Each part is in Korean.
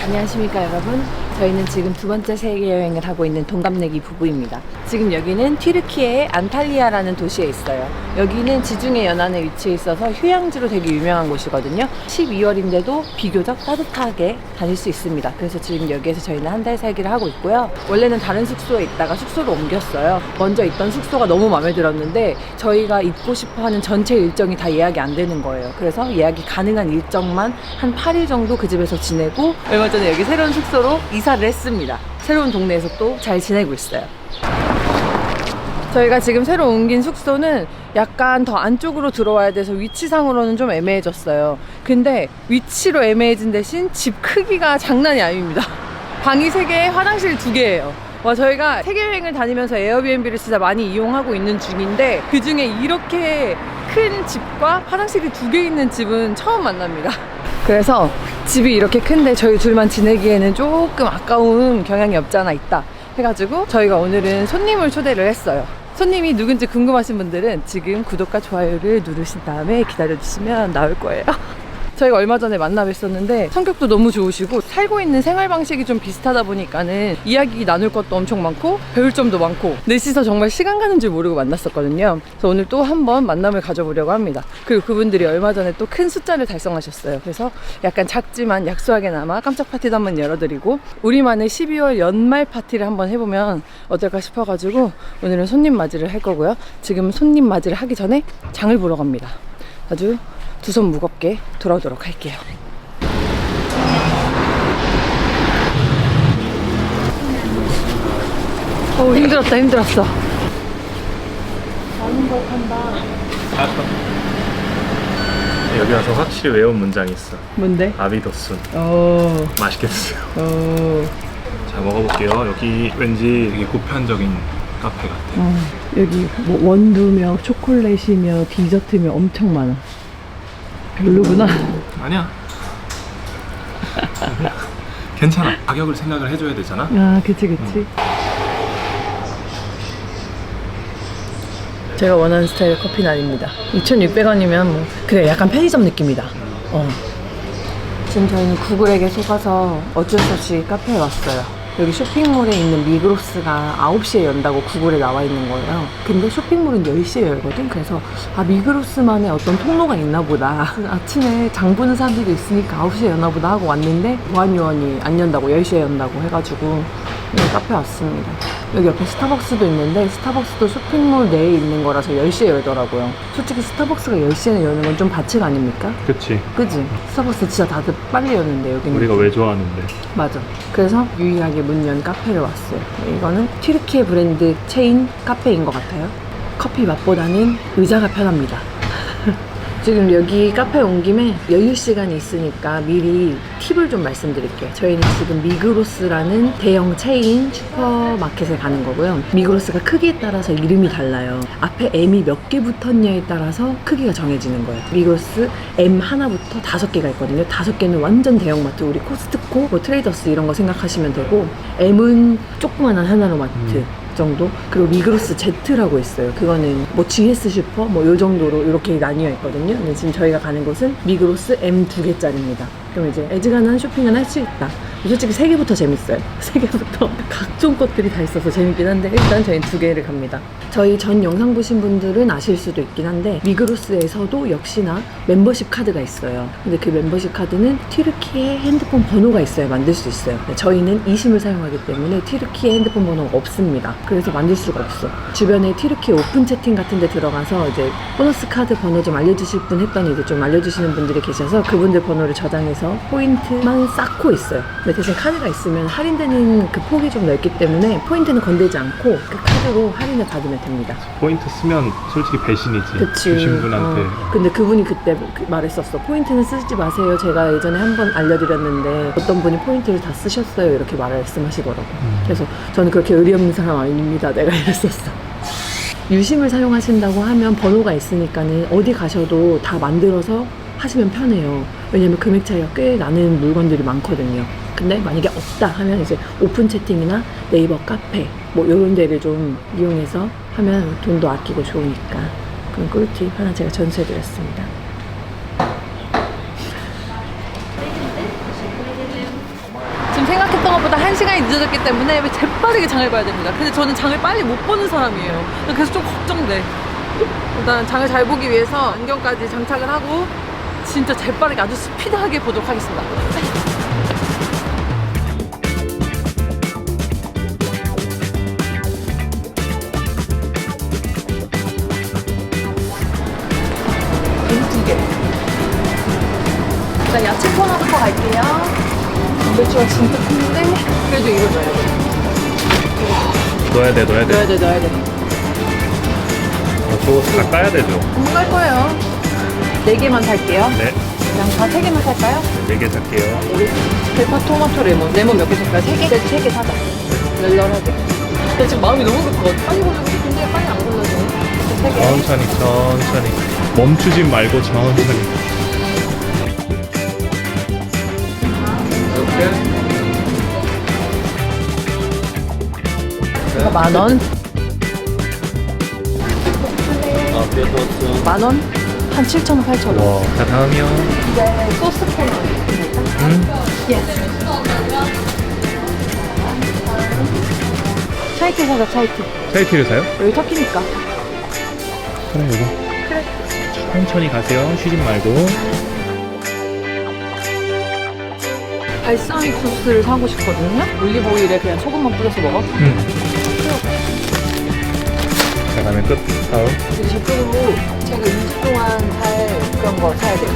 안녕하십니까 여러분. 저희는 지금 두 번째 세계 여행을 하고 있는 동갑내기 부부입니다. 지금 여기는 튀르키예의 안탈리아라는 도시에 있어요. 여기는 지중해 연안에 위치해 있어서 휴양지로 되게 유명한 곳이거든요. 12월인데도 비교적 따뜻하게 다닐 수 있습니다. 그래서 지금 여기에서 저희는 한 달 살기를 하고 있고요. 원래는 다른 숙소에 있다가 숙소로 옮겼어요. 먼저 있던 숙소가 너무 마음에 들었는데 저희가 있고 싶어하는 전체 일정이 다 예약이 안 되는 거예요. 그래서 예약이 가능한 일정만 한 8일 정도 그 집에서 지내고 얼마 전에 여기 새로운 숙소로 이사를 했습니다. 새로운 동네에서 또 잘 지내고 있어요. 저희가 지금 새로 옮긴 숙소는 약간 더 안쪽으로 들어와야 돼서 위치상으로는 좀 애매해졌어요. 근데 위치로 애매해진 대신 집 크기가 장난이 아닙니다. 방이 3개, 화장실 2개예요. 와, 저희가 세계 여행을 다니면서 에어비앤비를 진짜 많이 이용하고 있는 중인데 그 중에 이렇게 큰 집과 화장실이 2개 있는 집은 처음 만납니다. 그래서 집이 이렇게 큰데 저희 둘만 지내기에는 조금 아까운 경향이 없지 않아 있다 해가지고 저희가 오늘은 손님을 초대를 했어요. 손님이 누군지 궁금하신 분들은 지금 구독과 좋아요를 누르신 다음에 기다려주시면 나올 거예요. 저희가 얼마 전에 만나 뵀었는데 성격도 너무 좋으시고 살고 있는 생활 방식이 좀 비슷하다 보니까는 이야기 나눌 것도 엄청 많고 배울 점도 많고 넷이서 정말 시간 가는 줄 모르고 만났었거든요. 그래서 오늘 또 한번 만남을 가져보려고 합니다. 그리고 그분들이 얼마 전에 또 큰 숫자를 달성하셨어요. 그래서 약간 작지만 약소하게나마 깜짝 파티도 한번 열어드리고 우리만의 12월 연말 파티를 한번 해보면 어떨까 싶어가지고 오늘은 손님 맞이를 할 거고요. 지금 손님 맞이를 하기 전에 장을 보러 갑니다. 아주 두 손 무겁게 돌아오도록 할게요. 힘들었어. 많은 걸 판다. 여기 와서 확실히 외운 문장이 있어. 뭔데? 아비도순. 오. 맛있겠어요. 오. 자, 먹어볼게요. 여기 왠지 되게 보편적인 카페 같아. 여기 뭐 원두며 초콜릿이며 디저트며 엄청 많아. 별로구나. 아니야. 괜찮아. 가격을 생각을 해줘야 되잖아. 아, 그치. 제가 원하는 스타일의 커피는 아닙니다. 2,600원이면 뭐 그래, 약간 편의점 느낌이다. 지금 저희는 구글에게 속아서 어쩔 수 없이 카페에 왔어요. 여기 쇼핑몰에 있는 미그로스가 9시에 연다고 구글에 나와 있는 거예요. 근데 쇼핑몰은 10시에 열거든. 그래서 미그로스만의 어떤 통로가 있나 보다. 아침에 장 보는 사람들이 있으니까 9시에 여나 보다 하고 왔는데 무한요원이 안 연다고 10시에 연다고 해가지고 카페에 왔습니다. 여기 옆에 스타벅스도 있는데 스타벅스도 쇼핑몰 내에 있는 거라서 10시에 열더라고요. 솔직히 스타벅스가 10시에는 여는 건 좀 반칙 아닙니까? 그치. 그치? 스타벅스 진짜 다들 빨리 여는데 여기는 우리가 왜 좋아하는데. 맞아. 그래서 유일하게 문 연 카페를 왔어요. 이거는 튀르키예 브랜드 체인 카페인 것 같아요. 커피 맛보다는 의자가 편합니다. 지금 여기 카페에 온 김에 여유시간이 있으니까 미리 팁을 좀 말씀드릴게요. 저희는 지금 미그로스라는 대형 체인 슈퍼마켓에 가는 거고요. 미그로스가 크기에 따라서 이름이 달라요. 앞에 M이 몇 개 붙었냐에 따라서 크기가 정해지는 거예요. 미그로스 M 하나부터 5개가 있거든요. 5개는 완전 대형마트, 우리 코스트코, 뭐 트레이더스 이런 거 생각하시면 되고, M은 조그만한 하나로마트 정도. 그리고 미그로스 Z라고 있어요. 그거는 뭐 GS 슈퍼 뭐 요 정도로 이렇게 나뉘어 있거든요. 근데 지금 저희가 가는 곳은 미그로스 M 2개짜리입니다. 그럼 이제 애지간한 쇼핑은 할 수 있다. 솔직히 3개부터 재밌어요. 3개부터 각종 것들이 다 있어서 재밌긴 한데 일단 저희는 2개를 갑니다. 저희 전 영상 보신 분들은 아실 수도 있긴 한데 미그로스에서도 역시나 멤버십 카드가 있어요. 근데 그 멤버십 카드는 튀르키예 핸드폰 번호가 있어야 만들 수 있어요. 저희는 이심을 사용하기 때문에 튀르키예 핸드폰 번호가 없습니다. 그래서 만들 수가 없어. 주변에 튀르키예 오픈 채팅 같은 데 들어가서 이제 보너스 카드 번호 좀 알려주실 분 했더니 이제 좀 알려주시는 분들이 계셔서 그분들 번호를 저장해서 포인트만 쌓고 있어요. 근데 대신 카드가 있으면 할인되는 그 폭이 좀 넓기 때문에 포인트는 건들지 않고 그 카드로 할인을 받으면 됩니다. 포인트 쓰면 솔직히 배신이지. 그치. 주신 분한테. 근데 그분이 그때 말했었어. 포인트는 쓰지 마세요. 제가 예전에 한번 알려드렸는데 어떤 분이 포인트를 다 쓰셨어요. 이렇게 말씀하시더라고. 그래서 저는 그렇게 의리 없는 사람 아닙니다. 내가 이랬었어. 유심을 사용하신다고 하면 번호가 있으니까는 어디 가셔도 다 만들어서 하시면 편해요. 왜냐면 금액 차이가 꽤 나는 물건들이 많거든요. 근데 만약에 없다 하면 이제 오픈 채팅이나 네이버 카페 뭐 이런 데를 좀 이용해서 하면 돈도 아끼고 좋으니까 그런 꿀팁 하나 제가 전수해드렸습니다. 생각보다 1시간이 늦어졌기 때문에 재빠르게 장을 봐야 됩니다. 근데 저는 장을 빨리 못 보는 사람이에요. 그래서 좀 걱정돼. 일단 장을 잘 보기 위해서 안경까지 장착을 하고 진짜 재빠르게 아주 스피드하게 보도록 하겠습니다. 일단 야채 코너부터 갈게요. 단백질가 진짜 큰데 그래도 이걸 넣어야 돼. 넣어야 돼. 넣어야 돼. 저거 다 까야 되죠? 공부할 거예요. 4개만 살게요. 네. 양파 3개만 살까요? 4개 살게요. 우리 대파, 토마토, 레몬 몇 개 살까요? 3개? 3개 사자. 널널하게. 나 지금 마음이 너무 급하거든. 빨리 골라고 싶은데 빨리 안 골라지네. 3개. 천천히. 멈추지 말고 천천히. 이거 10,000원. 10,000원? 한 7,000원, 8,000원. 와, 자 다음이요. 이제 소스 코너. 예스. 차이티 사자, 차이티. 차이티를 사요? 여기 터키니까. 그래, 이거. 그래. 천천히 가세요. 쉬지 말고. 발사믹 소스를 사고 싶거든요. 올리브 오일에 그냥 소금만 뿌려서 먹어. 자, 다음에 끝. 다음. 그리고 저쪽으로 제가 2주 동안 살 그런 거 사야 돼요.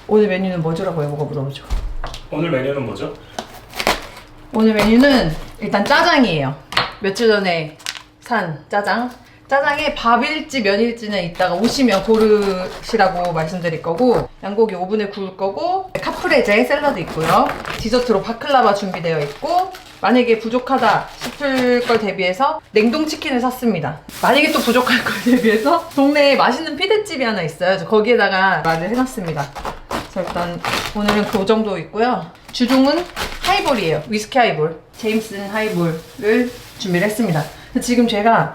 오늘 메뉴는 뭐죠라고 여보가 물어보죠. 오늘 메뉴는 뭐죠? 오늘 메뉴는 일단 짜장이에요. 며칠 전에 산 짜장. 짜장에 밥일지 면일지는 이따가 오시면 고르시라고 말씀드릴 거고, 양고기 오븐에 구울 거고, 카프레제 샐러드 있고요. 디저트로 바클라바 준비되어 있고, 만약에 부족하다 싶을 걸 대비해서 냉동치킨을 샀습니다. 만약에 또 부족할 걸 대비해서 동네에 맛있는 피자집이 하나 있어요. 그래서 거기에다가 말을 해놨습니다. 그래서 일단 오늘은 그 정도 있고요. 주종은 하이볼이에요. 위스키 하이볼. 제임슨 하이볼을 준비를 했습니다. 근데 지금 제가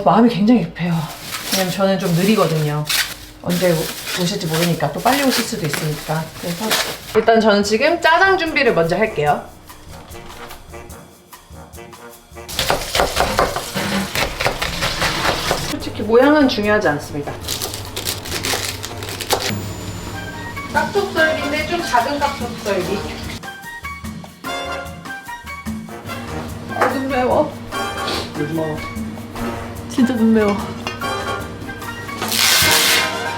마음이 굉장히 급해요. 왜냐면 저는 좀 느리거든요. 언제 오실지 모르니까 또 빨리 오실 수도 있으니까. 그래서 일단 저는 지금 짜장 준비를 먼저 할게요. 솔직히 모양은 중요하지 않습니다. 깍둑썰기인데 좀 작은 깍둑썰기. 눈 매워. 진짜 눈 매워.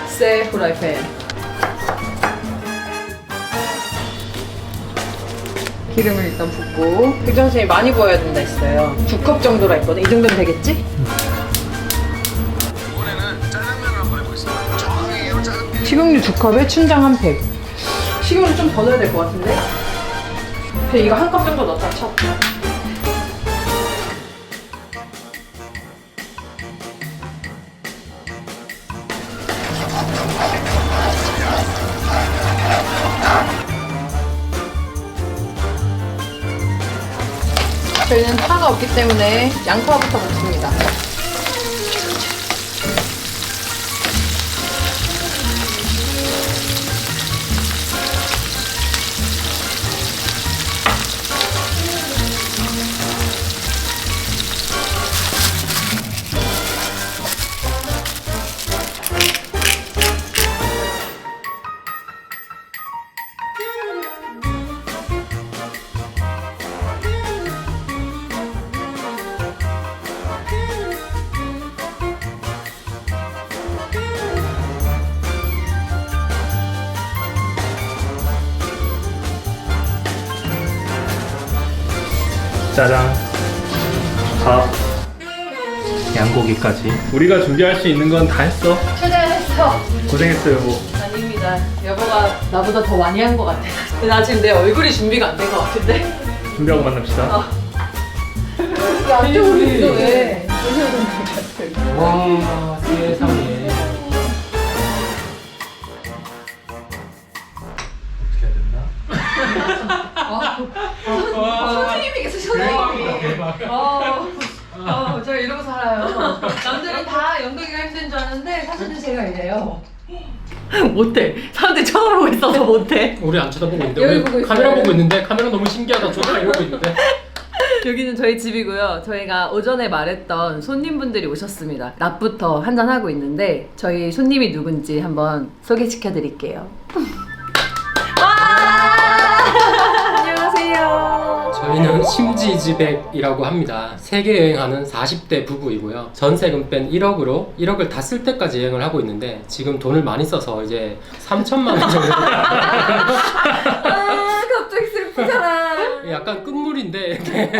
새 프라이팬. 기름을 일단 붓고. 백정 선생님이 많이 부어야 된다 했어요. 2컵 정도라 했거든. 이 정도면 되겠지? 식용유 2컵에 춘장 1팩. 식용유 좀 더 넣어야 될 것 같은데? 그냥 이거 1컵 정도 넣자 쳐. 저희는 파가 없기 때문에 양파부터 먹습니다. 짜장, 밥, 양고기까지. 우리가 준비할 수 있는 건 다 했어. 최대했어. 고생했어, 여보. 아닙니다. 여보가 나보다 더 많이 한 것 같아. 근데 나 지금 내 얼굴이 준비가 안 된 것 같은데? 준비하고 만납시다. 이게 안쪽으로 있어 왜? 와 세상에. 어떻게 해야 된다? 선생님이 선생님이. 저 이러고 살아요. 남들은 다 영덕이가 힘든 줄 아는데 사실은 제가 이래요. 못해. 사람들이 쳐다보고 있어서 못해. 우리 안 쳐다보고 있는데 여기 우리 보고 카메라 있어요. 보고 있는데 카메라 너무 신기하다. 좋다 이러고 있는데. 여기는 저희 집이고요. 저희가 오전에 말했던 손님분들이 오셨습니다. 낮부터 한잔하고 있는데 저희 손님이 누군지 한번 소개시켜 드릴게요. 안녕하세요. 저희는 심지지백이라고 합니다. 세계 여행하는 40대 부부이고요. 전세금 뺀 1억으로 1억을 다 쓸 때까지 여행을 하고 있는데 지금 돈을 많이 써서 이제 3천만 원 정도. 갑자기 슬프잖아. 약간 끝물인데 이렇게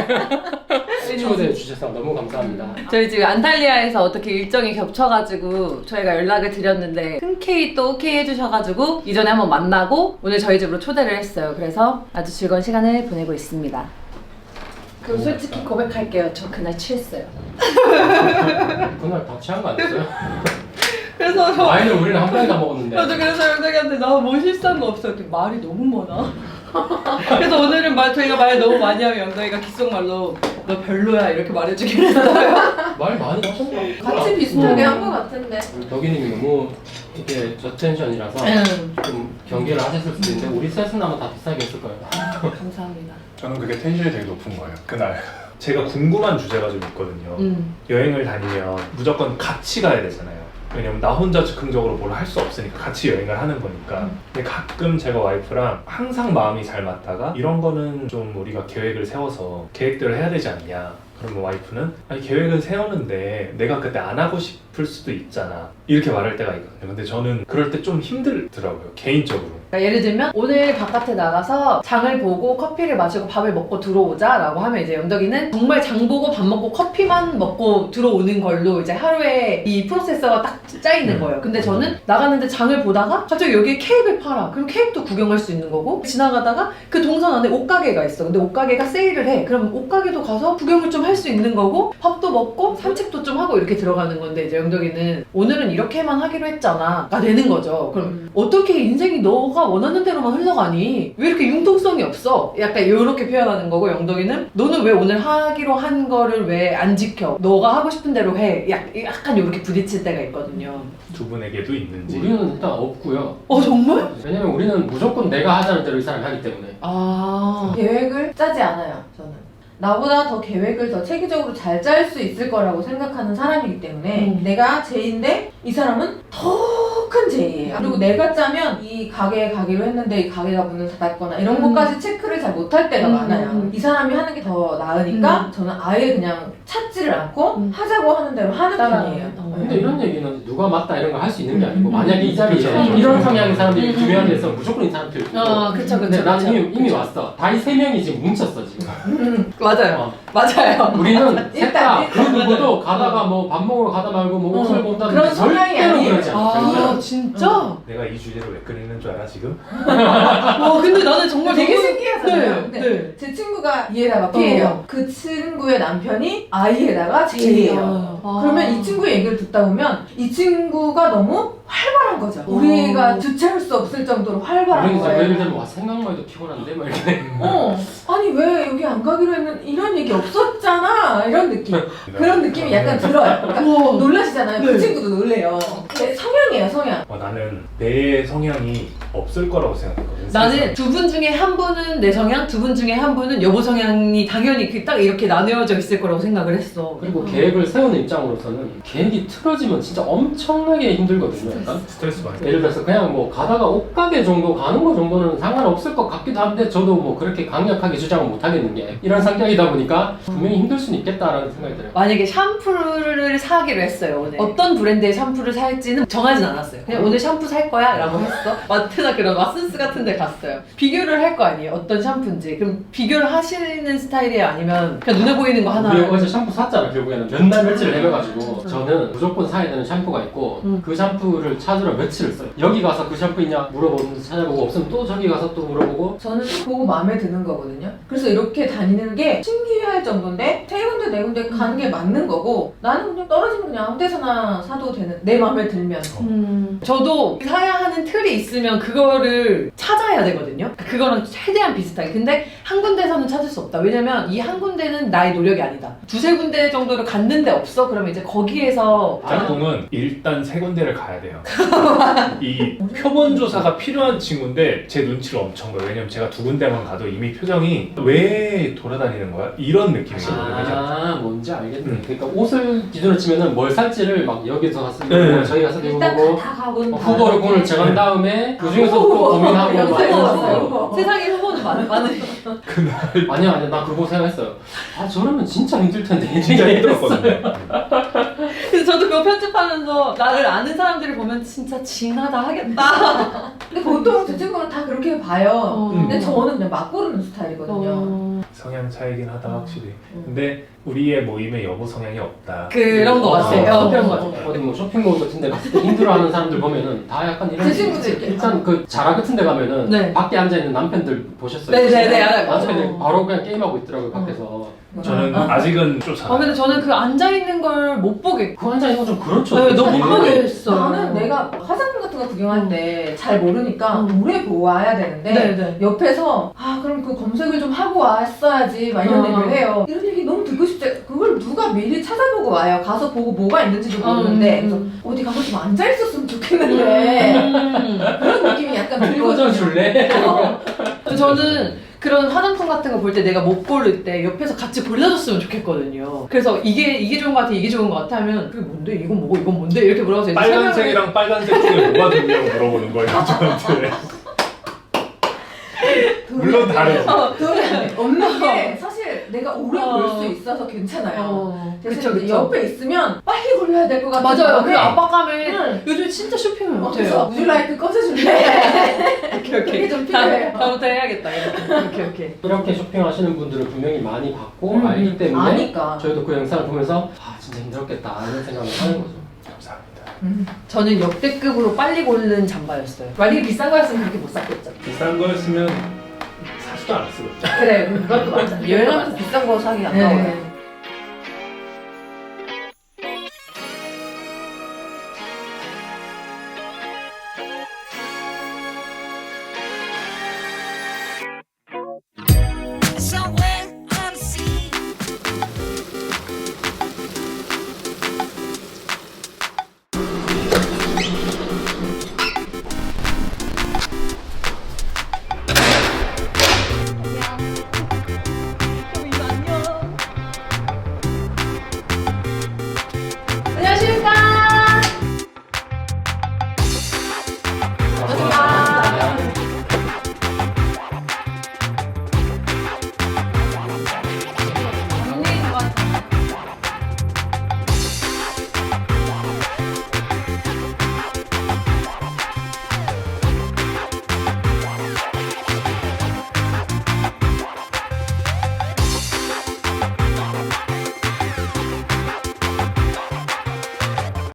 초대해 주셔서 너무 감사합니다. 저희 지금 안탈리아에서 어떻게 일정이 겹쳐가지고 저희가 연락을 드렸는데 흔쾌히 또 오케이 해주셔가지고 이전에 한번 만나고 오늘 저희 집으로 초대를 했어요. 그래서 아주 즐거운 시간을 보내고 있습니다. 그럼 솔직히 고백할게요. 저 그날 취했어요. 그날 다 취한 거 아니었어요? 그래서 와인을 우리는 한 병에 다 먹었는데. 저도 그래서 영덕이한테 나 뭐 실수한 거 없어? 이렇게 말이 너무 많아. 그래서 오늘은 저희가 말 너무 많이 하면 영덕이가 귓속말로 너 별로야 이렇게 말해주긴 했어요. 말 많이 하셨나? 같이 비슷하게 한 것 같은데. 덕이님이 너무 이렇게 저텐션이라서 좀 경계를 하셨을 수도 있는데 우리 셋은 아마 다 비슷하게 했을 거예요. 감사합니다. 저는 그게 텐션이 되게 높은 거예요. 그날. 제가 궁금한 주제가 좀 있거든요. 여행을 다니면 무조건 같이 가야 되잖아요. 왜냐면 나 혼자 즉흥적으로 뭘 할 수 없으니까 같이 여행을 하는 거니까. 근데 가끔 제가 와이프랑 항상 마음이 잘 맞다가 이런 거는 좀 우리가 계획을 세워서 계획대로 해야 되지 않냐. 그러면 와이프는 아니 계획은 세웠는데 내가 그때 안 하고 싶을 수도 있잖아 이렇게 말할 때가 있거든요. 근데 저는 그럴 때 좀 힘들더라고요, 개인적으로. 그러니까 예를 들면 오늘 바깥에 나가서 장을 보고 커피를 마시고 밥을 먹고 들어오자 라고 하면 이제 영덕이는 정말 장 보고 밥 먹고 커피만 먹고 들어오는 걸로 이제 하루에 이 프로세서가 딱 짜있는 거예요. 근데 저는 나갔는데 장을 보다가 갑자기 여기에 케이크를 팔아. 그럼 케이크도 구경할 수 있는 거고 지나가다가 그 동선 안에 옷가게가 있어. 근데 옷가게가 세일을 해. 그럼 옷가게도 가서 구경을 좀 할 수 있는 거고 밥도 먹고 산책도 좀 하고 이렇게 들어가는 건데 이제 영덕이는 오늘은 이렇게만 하기로 했잖아 가 되는 거죠. 그럼 어떻게 인생이 너가 원하는 대로만 흘러가니? 왜 이렇게 융통성이 없어? 약간 이렇게 표현하는 거고 영덕이는 너는 왜 오늘 하기로 한 거를 왜 안 지켜? 너가 하고 싶은 대로 해. 약간 이렇게 부딪힐 때가 있거든요. 두 분에게도 있는지. 우리는 일단 없고요. 정말? 왜냐면 우리는 무조건 내가 하자는 대로 이 사람이 하기 때문에. 계획을 짜지 않아요, 저는. 나보다 더 계획을 더 체계적으로 잘 짤 수 있을 거라고 생각하는 사람이기 때문에 내가 제인데 이 사람은 더 큰 제이예요. 그리고 내가 짜면 이 가게에 가기로 했는데 이 가게가 문을 닫았거나 이런 것까지 체크를 잘 못할 때가 많아요. 이 사람이 하는 게 더 나으니까 저는 아예 그냥 찾지를 않고 하자고 하는 대로 하는 편이에요. 근데 이런 얘기는 누가 맞다 이런 걸 할 수 있는 게 아니고 만약에 이 자리에 그쵸. 이런 성향의 사람들이 두 명이 있으면 무조건 이 사람 필요 있고 그쵸 근데 난 이미 왔어. 다 이 세 명이 지금 뭉쳤어 지금. 맞아요. 맞아요. 우리는 일단 셋다그 누구도 가다가 뭐 밥 먹으러 가다 말고 뭐 옷을 본다든지 그런 성향이 절대로 아니에요. 그러지 않아. 진짜? 내가 이 주제를 왜 꺼내는 줄 알아 지금? 와 근데 나는 정말 되게 너무- 신기하잖아요. 네, 근데 네. 제 친구가 E에다가 P예요. 그 친구의 남편이 I에다가 J예요. 그러면 이 친구의 얘기를 듣다 보면 이 친구가 너무 활발한 거죠. 우리가 주체할 수 없을 정도로 활발한 우리는 예를 거예요. 들면 와 생각만 해도 피곤한데 막 이렇게. 아니 왜 여기 안 가기로 했는 이런 얘기 없었잖아 이런 느낌. 그런 느낌이 약간 들어요. 그러니까 우와. 놀라시잖아요. 네. 그 친구도 놀래요. 네, 성향이에요, 성향. 나는 내 성향이 없을 거라고 생각했거든. 나는 두 분 중에 한 분은 내 성향, 두 분 중에 한 분은 여보 성향이 당연히 딱 이렇게 나뉘어져 있을 거라고 생각을 했어. 그리고 계획을 세우는 입장으로서는 계획이 틀어지면 진짜 엄청나게 힘들거든요. 약간. 스트레스 많이. 예를 들어서 그냥 뭐 가다가 옷가게 정도 가는 거 정도는 상관없을 것 같기도 한데 저도 뭐 그렇게 강력하게 주장을 못 하겠는 게 이런 성격이다 보니까 분명히 힘들 수는 있겠다라는 생각이 들어요. 만약에 샴푸를 사기로 했어요 오늘. 어떤 브랜드의 샴푸를 살지는 정하진 않았어요. 그냥 오늘 샴푸 살 거야 라고 했어. 마트나 그런 왓슨스 같은 데 갔어요. 비교를 할 거 아니에요. 어떤 샴푸인지. 건지 그럼 비교를 하시는 스타일이에요? 아니면 그냥 눈에 보이는 거 하나? 우리 어제 샴푸 샀잖아. 결국에는 몇 날 며칠을 헤매가지고 저는 무조건 사야 되는 샴푸가 있고 그 샴푸를 찾으러 며칠을 써요. 여기 가서 그 샴푸 있냐 물어보면서 찾아보고 없으면 또 저기 가서 또 물어보고. 저는 보고 마음에 드는 거거든요. 그래서 이렇게 다니는 게 신기할 정도인데 세 군데 네 군데 가는 게 맞는 거고 나는 그냥 떨어지면 그냥 아무 데서나 사도 되는 내 마음에 들면. 저도 사야 하는 틀이 있으면 그거를 찾아야 되거든요. 그거랑 최대한 비슷하게. 근데 한 군데서는 찾을 수 없다. 왜냐면 이 한 군데는 나의 노력이 아니다. 두세 군데 정도를 갔는데 없어? 그러면 이제 거기에서 짝꿍은 일단 세 군데를 가야 돼요. 이 표본 조사가 필요한 친구인데 제 눈치를 엄청 봐요. 왜냐면 제가 두 군데만 가도 이미 표정이 왜 돌아다니는 거야? 이런 느낌이거든요. 아, 뭔지 알겠네. 그러니까 옷을 기준으로 치면은 뭘 살지를 막 여기서 가서 입고 네. 저기 가서 입고 일단 보고 다 가고 후보를 오늘 정한 다음에 그 중에서 또 고민하고 막 영상이 이러고. 왔어요. 세상에 후보는 많으니까. 아니야 나 그거 생각했어요. 아 저러면 진짜 힘들 텐데. 진짜 힘들었거든요. 그래서 저도 그거 편집하면서 나를 아는 사람들을 보면 진짜 진하다 하겠다. 근데 보통 제 친구는 다 그렇게 봐요. 근데 저 저는 그냥 막 고르는 스타일이거든요. 성향 차이긴 하다 확실히. 근데 우리의 모임에 여보 성향이 없다. 그런 거 같아요. 그런 거 같아요. 어디 뭐 쇼핑몰 같은 데 갔을 때 힘들어하는 사람들 보면은 다 약간 이런 제 친구도 이렇게. 일단 그 자라 같은 데 가면은 네. 밖에 앉아있는 남편들 보셨어요? 네네네, 알아요. 남편들 바로 그냥 게임하고 있더라고요 밖에서. 저는 아직은 쫓아. 근데 저는 그 앉아있는 걸 못 보겠고. 그 앉아있는 건 좀 그렇죠. 네, 너무 사실은. 못 보겠어. 나는 내가 화장품 같은 거 구경할 때 잘 모르니까 오래 보고 와야 되는데 네네. 옆에서 그럼 그 검색을 좀 하고 왔어야지 막 이런 얘기를 해요. 이런 얘기 너무 듣고 싶지. 그걸 누가 미리 찾아보고 와요. 가서 보고 뭐가 있는지도 모르는데 그래서 어디 가서 좀 앉아 있었으면 좋겠는데 그런 느낌이 약간 들거든요. 꺼져줄래? 저는 그런 화장품 같은 거 볼 때 내가 못 고를 때 옆에서 같이 골라줬으면 좋겠거든요. 그래서 이게 좋은 거 같아, 이게 좋은 거 같아 하면 그게 뭔데? 이건 뭐고 이건 뭔데? 이렇게 물어봐서 이제 빨간색이랑 빨간색 중에 뭐가 좋냐고 물어보는 거예요. 저한테. 물론 다르죠. 없는 게 사실 내가 오래 볼 수 있어서 괜찮아요. 그쵸, 그래서 그쵸. 옆에 있으면 빨리 골라야 될 것 같은 맞아요. 그 마음에 압박감에 응. 요즘 진짜 쇼핑을 그래서 못해요. 우즈라이트 꺼내줄래? 오케이. 그게 좀 필요해요. 다음부터 해야겠다. 오케이. 이렇게 쇼핑하시는 분들을 분명히 많이 봤고 알기 때문에 아니까. 저희도 그 영상을 보면서 진짜 힘들었겠다 이런 생각을 하는 거죠. 감사합니다. 저는 역대급으로 빨리 고른 잠바였어요. 만약에 비싼 거였으면 그렇게 못 샀겠죠. 비싼 거였으면 사지도 않았을 거예요. 그래, 그것도 맞아. 여행하면서 비싼 거 사기 아까워요. 네.